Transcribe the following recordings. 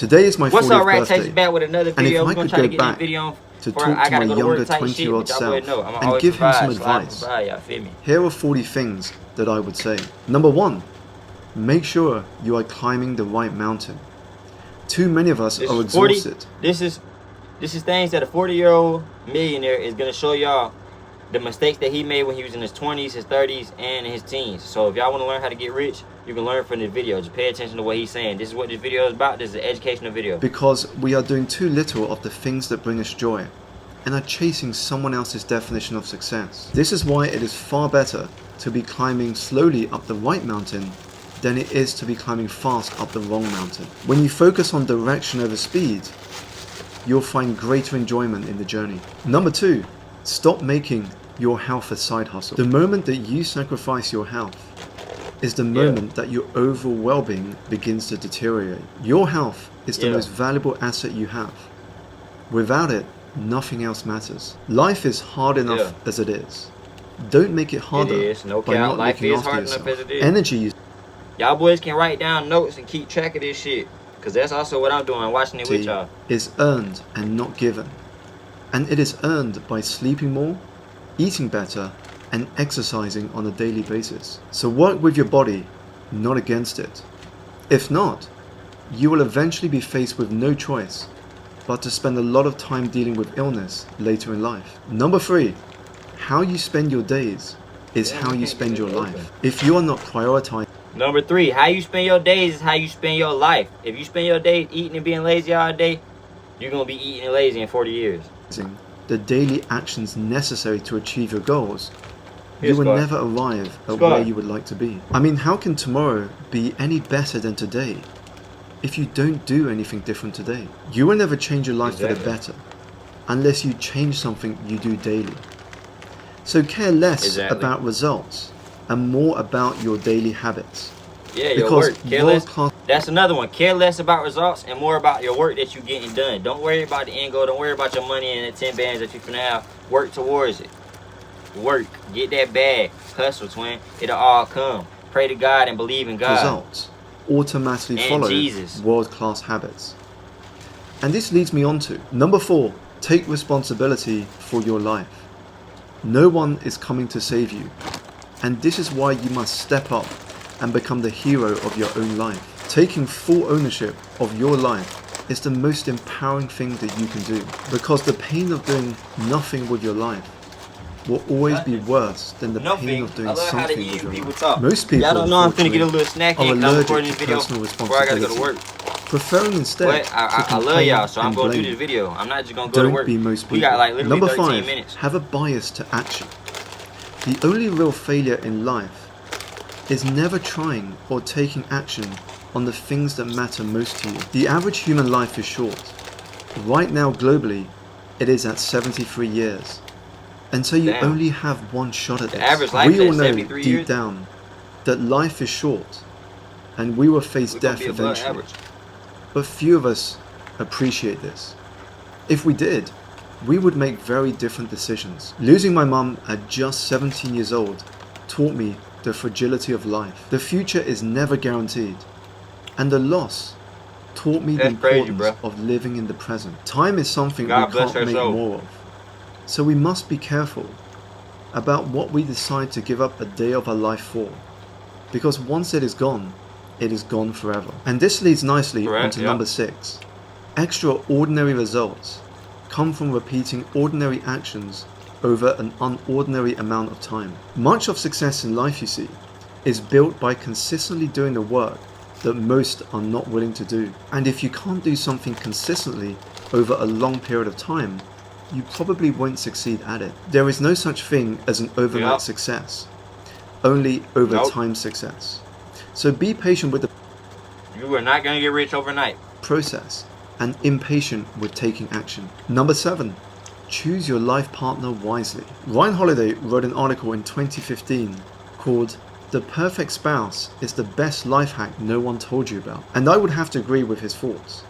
Today is my 40th What's up, Rat birthday, Chase? Back with another and if video. I We're gonna could try to go get this back video to for talk I to my gotta go to younger work type shit, 20-year-old but y'all already self know. I'm and always give him some provide, slide, advice, provide, y'all feel me? here are 40 things that I would say. Number 1, make sure you are climbing the right mountain. Too many of us are exhausted. This is things that a 40-year-old millionaire is gonna show y'all the mistakes that he made when he was in his 20s, his 30s, and in his teens. So if y'all want to learn how to get rich, you can learn from this video. Just pay attention to what he's saying. This is what this video is about. This is an educational video. Because we are doing too little of the things that bring us joy and are chasing someone else's definition of success. This is why it is far better to be climbing slowly up the right mountain than it is to be climbing fast up the wrong mountain. When you focus on direction over speed, you'll find greater enjoyment in the journey. Number 2, stop making your health a side hustle. The moment that you sacrifice your health is the moment that your overall well-being begins to deteriorate. Your health is the most valuable asset you have. Without it, nothing else matters. Life is hard enough as it is. Don't make it harder by not looking after yourself. Energy. Y'all boys can write down notes and keep track of this shit, because that's also what I'm doing, watching it with y'all. Is earned and not given. And it is earned by sleeping more, eating better, and exercising on a daily basis. So work with your body, not against it. If not, you will eventually be faced with no choice but to spend a lot of time dealing with illness later in life. Number 3, how you spend your days is how you spend your life. If you are not prioritizing. Number 3, how you spend your days is how you spend your life. If you spend your days eating and being lazy all day, you're gonna be eating and lazy in 40 years. The daily actions necessary to achieve your goals, you will never arrive at where you would like to be. I mean, how can tomorrow be any better than today if you don't do anything different today? You will never change your life for the better unless you change something you do daily. So care less about results and more about your daily habits. Yeah, your work. Care less. That's another one. Care less about results and more about your work that you're getting done. Don't worry about the end goal. Don't worry about your money and the 10 bands that you're finna have. Work towards it. Work. Get that bag. Hustle, twin. It'll all come. Pray to God and believe in God. Results automatically follow world-class habits. And this leads me on to number 4, take responsibility for your life. No one is coming to save you. And this is why you must step up and become the hero of your own life. Taking full ownership of your life is the most empowering thing that you can do, because the pain of doing nothing with your life will always be worse than the pain of doing something with your life. Most people, y'all don't know I'm finna get a little snack are in. allergic to personal responsibility, preferring instead I love y'all, so I'm gonna do this video. I'm not just gonna go to work. Don't be most people. We got like literally Number 13 5, minutes. have a bias to action. The only real failure in life is never trying or taking action on the things that matter most to you. The average human life is short. Right now globally, it is at 73 years. And so you only have one shot at this. We all know deep down that life is short and we will face death eventually. But few of us appreciate this. If we did, we would make very different decisions. Losing my mum at just 17 years old taught me the fragility of life. The future is never guaranteed. And the loss taught me the importance of living in the present. Time is something we can't make more of. So we must be careful about what we decide to give up a day of our life for. Because once it is gone forever. And this leads nicely onto number 6. Extraordinary results come from repeating ordinary actions over an unordinary amount of time. Much of success in life, you see, is built by consistently doing the work that most are not willing to do. And if you can't do something consistently over a long period of time, you probably won't succeed at it. There is no such thing as an overnight success, only over time success. So be patient with the You are not going to get rich overnight process and impatient with taking action. Number 7, choose your life partner wisely. Ryan Holiday wrote an article in 2015 called "The Perfect Spouse is the Best Life Hack No One Told You About." And I would have to agree with his thoughts.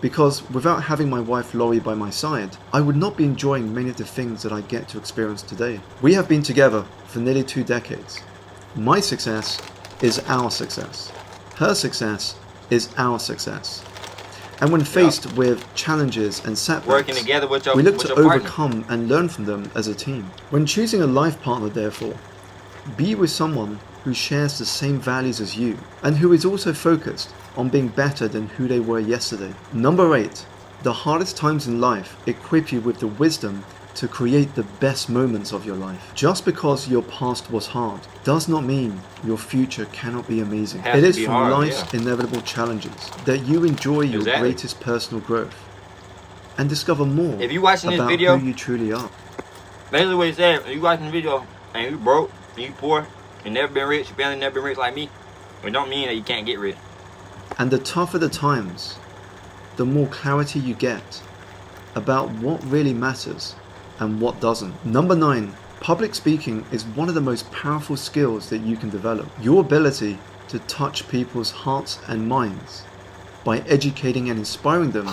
Because without having my wife Laurie by my side, I would not be enjoying many of the things that I get to experience today. We have been together for nearly 2 decades. My success is our success. Her success is our success. And when faced with challenges and setbacks, working together with your, we look with to your partner. overcome and learn from them as a team. When choosing a life partner, therefore, be with someone who shares the same values as you and who is also focused on being better than who they were yesterday. Number 8. The hardest times in life equip you with the wisdom to create the best moments of your life. Just because your past was hard does not mean your future cannot be amazing. It is from life's inevitable challenges that you enjoy your greatest personal growth and discover more if you watching about this video, who you truly are. Basically what he said, if you watching the video and you broke, and you poor, and never been rich, your family never been rich like me, it don't mean that you can't get rich. And the tougher the times, the more clarity you get about what really matters and what doesn't. Number 9. Public speaking is one of the most powerful skills that you can develop. Your ability to touch people's hearts and minds by educating and inspiring them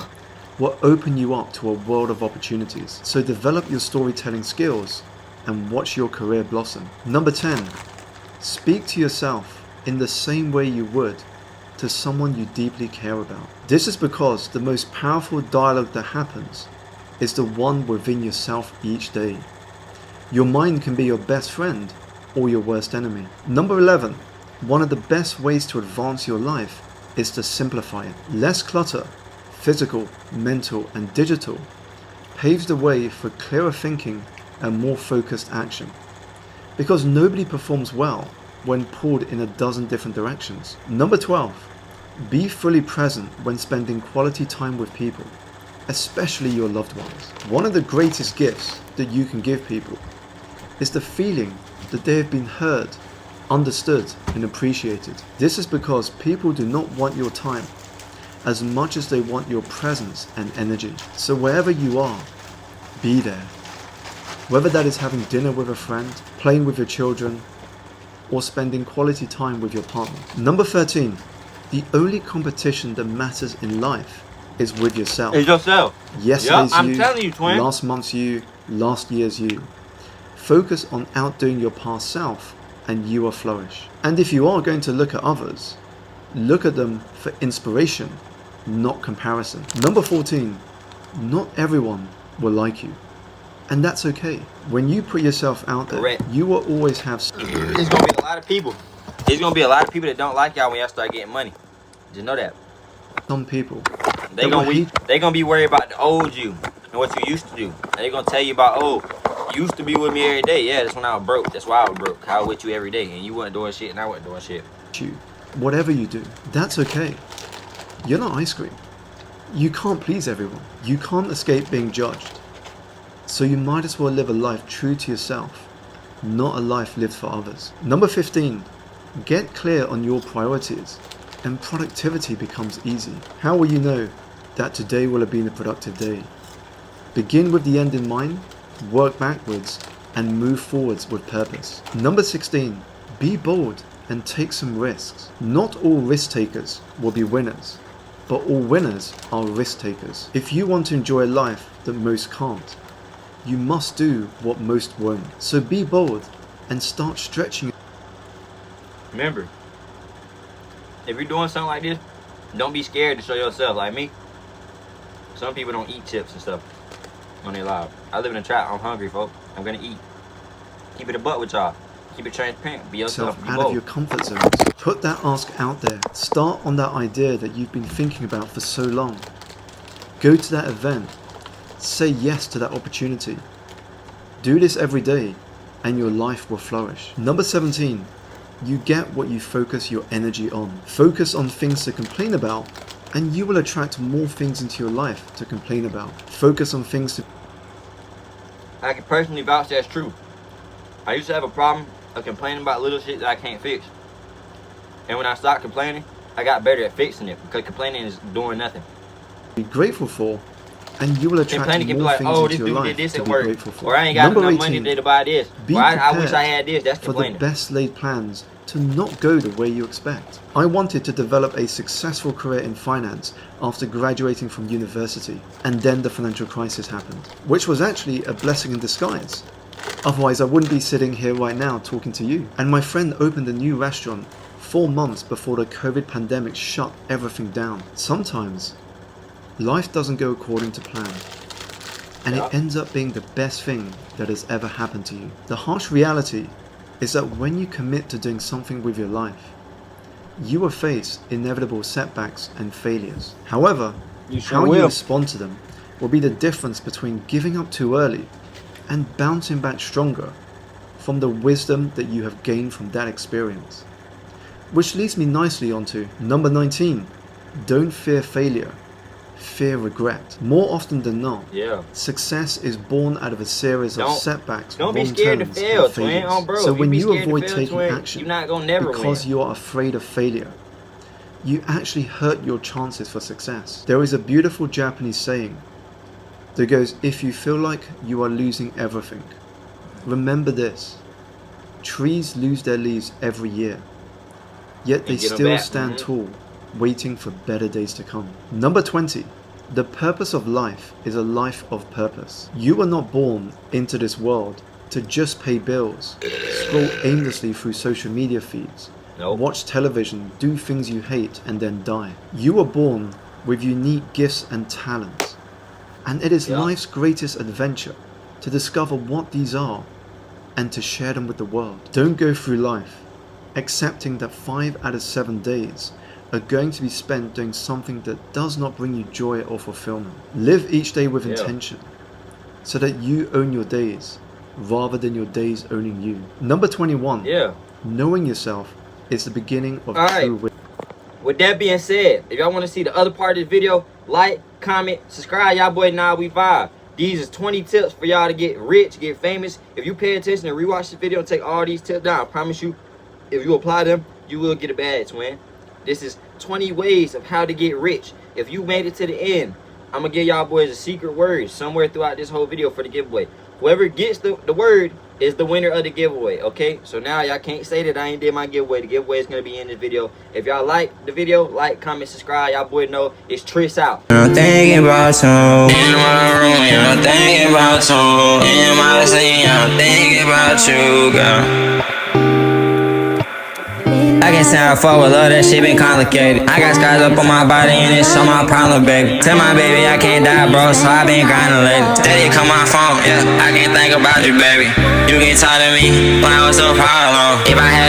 will open you up to a world of opportunities. So develop your storytelling skills and watch your career blossom. Number 10. Speak to yourself in the same way you would to someone you deeply care about. This is because the most powerful dialogue that happens is the one within yourself each day. Your mind can be your best friend or your worst enemy. Number 11. One of the best ways to advance your life is to simplify it. Less clutter, physical, mental, and digital, paves the way for clearer thinking and more focused action. Because nobody performs well when pulled in a dozen different directions. Number 12. Be fully present when spending quality time with people, especially your loved ones. One of the greatest gifts that you can give people is the feeling that they have been heard, understood, and appreciated. This is because people do not want your time as much as they want your presence and energy. So wherever you are, be there. Whether that is having dinner with a friend, playing with your children, or spending quality time with your partner. Number 13. The only competition that matters in life is with yourself. It's yourself. Yesterday's I'm telling you, twin. Last month's you, last year's you. Focus on outdoing your past self and you will flourish. And if you are going to look at others, look at them for inspiration, not comparison. Number 14. Not everyone will like you. And that's okay. When you put yourself out there, Correct. you will always have... There's gonna be a lot of people. There's gonna be a lot of people that don't like y'all when y'all start getting money. Just know that. Some people. They gonna be worried about the old you and what you used to do. And they gonna tell you about, oh, you used to be with me every day. Yeah, that's when I was broke. That's why I was broke. I was with you every day, and you weren't doing shit, and I wasn't doing shit. You, whatever you do, that's okay. You're not ice cream. You can't please everyone. You can't escape being judged. So you might as well live a life true to yourself, not a life lived for others. Number 15. Get clear on your priorities and productivity becomes easy. How will you know that today will have been a productive day? Begin with the end in mind, work backwards, and move forwards with purpose. Number 16. Be bold and take some risks. Not all risk takers will be winners, but all winners are risk takers. If you want to enjoy a life that most can't, you must do what most won't. So be bold and start stretching. Remember, if you're doing something like this, don't be scared to show yourself. Like me, some people don't eat chips and stuff when they live. I live in a trap. I'm hungry, folks. I'm gonna eat. Keep it a butt with y'all. Keep it transparent. Be yourself. Be out bold. of your comfort zones. Put that ask out there. Start on that idea that you've been thinking about for so long. Go to that event. Say yes to that opportunity. Do this every day and your life will flourish. Number 17. You get what you focus your energy on. Focus on things to complain about and you will attract more things into your life to complain about. Focus on things to... I can personally vouch that's true. I used to have a problem of complaining about little shit that I can't fix. And when I stopped complaining, I got better at fixing it because complaining is doing nothing. Be grateful for, and you will attract complaining more can be like, things oh, into this your dude life did this to at be work. grateful for. Or I ain't got Number enough 18, money to buy this. be Or I wish prepared I had this. That's for the complaining. best laid plans to not go the way you expect. I wanted to develop a successful career in finance after graduating from university, and then the financial crisis happened, which was actually a blessing in disguise. Otherwise I wouldn't be sitting here right now talking to you. And my friend opened a new restaurant 4 months before the COVID pandemic shut everything down. Sometimes life doesn't go according to plan, and Yeah. it ends up being the best thing that has ever happened to you. The harsh reality is that when you commit to doing something with your life, you will face inevitable setbacks and failures. However, how you respond to them will be the difference between giving up too early and bouncing back stronger from the wisdom that you have gained from that experience. Which leads me nicely onto number 19. Don't fear failure, fear regret. More often than not, success is born out of a series of setbacks, Don't be wrong scared to turns, fail, and twin. failures. Oh, bro, So if when be you scared to avoid fail, taking twin, action you're not gonna never because win. you are afraid of failure, you actually hurt your chances for success. There is a beautiful Japanese saying that goes, if you feel like you are losing everything, remember this: trees lose their leaves every year, yet they get 'em still back. stand tall, waiting for better days to come. Number 20. The purpose of life is a life of purpose. You were not born into this world to just pay bills, scroll aimlessly through social media feeds, watch television, do things you hate, and then die. You were born with unique gifts and talents, and it is life's greatest adventure to discover what these are and to share them with the world. Don't go through life accepting that 5 out of 7 days are going to be spent doing something that does not bring you joy or fulfillment. Live each day with intention so that you own your days rather than your days owning you. Number 21. Knowing yourself is the beginning of true wisdom. With that being said, if y'all want to see the other part of this video, like, comment, subscribe. Y'all boy Nah We Vibe. These is 20 tips for y'all to get rich, get famous. If you pay attention and rewatch the video and take all these tips down, I promise you, if you apply them, you will get a bag, twin. This is 20 ways of how to get rich. If you made it to the end, I'm going to give y'all boys a secret word somewhere throughout this whole video for the giveaway. Whoever gets the word is the winner of the giveaway, okay? So now y'all can't say that I ain't did my giveaway. The giveaway is going to be in this video. If y'all like the video, like, comment, subscribe. Y'all boys know it's Tris out. I'm thinking about you. In my room, yeah, I'm thinking about you. In my sleep, I'm thinking about you, girl. I can say I fuck with love, that shit been complicated. I got scars up on my body and it's on my problem, baby. Tell my baby I can't die, bro, so I been grinding lately. Steady call my phone, yeah, I can't think about you, baby. You can talk to me when I was so problem. If I had